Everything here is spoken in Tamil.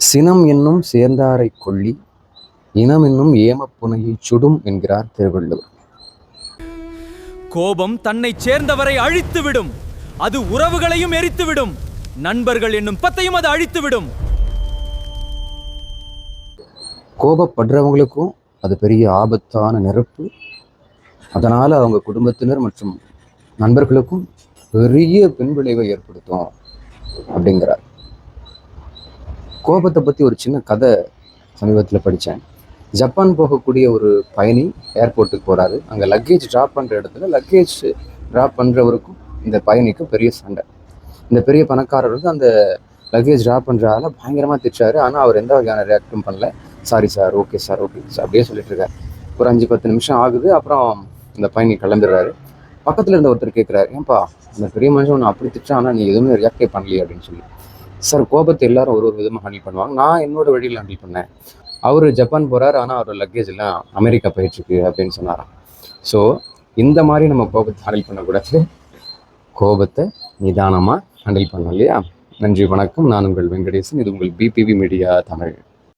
சினம் என்னும் சேர்ந்தாரை கொள்ளி இனம் என்னும் ஏமப்புனையை சுடும் என்கிறார் திருவள்ளுவர். கோபம் தன்னை சேர்ந்தவரை அழித்துவிடும். அது உறவுகளையும் எரித்துவிடும். நண்பர்கள் என்னும் பத்தையும் அது அழித்துவிடும். கோபப்படுறவங்களுக்கும் அது பெரிய ஆபத்தான நெருப்பு. அதனால அவங்க குடும்பத்தினர் மற்றும் நண்பர்களுக்கும் பெரிய பின்விளைவை ஏற்படுத்தும் அப்படிங்கிறார். கோபத்தை பற்றி ஒரு சின்ன கதை சமீபத்தில் படித்தேன். ஜப்பான் போகக்கூடிய ஒரு பயணி ஏர்போர்ட்டுக்கு போகிறாரு. அங்கே லக்கேஜ் ட்ராப் பண்ணுற இடத்துல லக்கேஜ் ட்ராப் பண்ணுறவருக்கும் இந்த பயணிக்கும் பெரிய சண்டை. இந்த பெரிய பணக்காரர் வந்து அந்த லக்கேஜ் ட்ராப் பண்ணுறதால பயங்கரமாக திட்டாரு. ஆனால் அவர் எந்த வகையான ரியாக்டும் பண்ணல. Sorry sir, okay sir, okay sir அப்படியே சொல்லிட்டு இருக்காரு. ஒரு 5-10 நிமிஷம் ஆகுது. அப்புறம் இந்த பயணி கிளம்பிடுறாரு. பக்கத்தில் இருந்த ஒருத்தர் கேட்குறாரு, ஏன்பா அந்த பெரிய மனுஷன் ஒன்று அப்படி திட்டா, ஆனால் நீ எதுவுமே ரியாக்டே பண்ணலையே அப்படின்னு சொல்லி. சார், கோபத்தை எல்லாரும் ஒரு விதமாக ஹேண்டில் பண்ணுவாங்க. நான் என்னோட வழியில் ஹேண்டில் பண்ணேன். அவர் ஜப்பான் போகிறார், ஆனால் அவர் லக்கேஜ் எல்லாம் அமெரிக்கா போயிட்டுருக்கு அப்படின்னு சொன்னாராம். ஸோ இந்த மாதிரி நம்ம கோபத்தை ஹேண்டில் பண்ணக்கூடாது. கோபத்தை நிதானமாக ஹேண்டில் பண்ணோம் இல்லையா? நன்றி, வணக்கம். நான் உங்கள் வெங்கடேசன். இது உங்கள் பிபிவி மீடியா தமிழ்.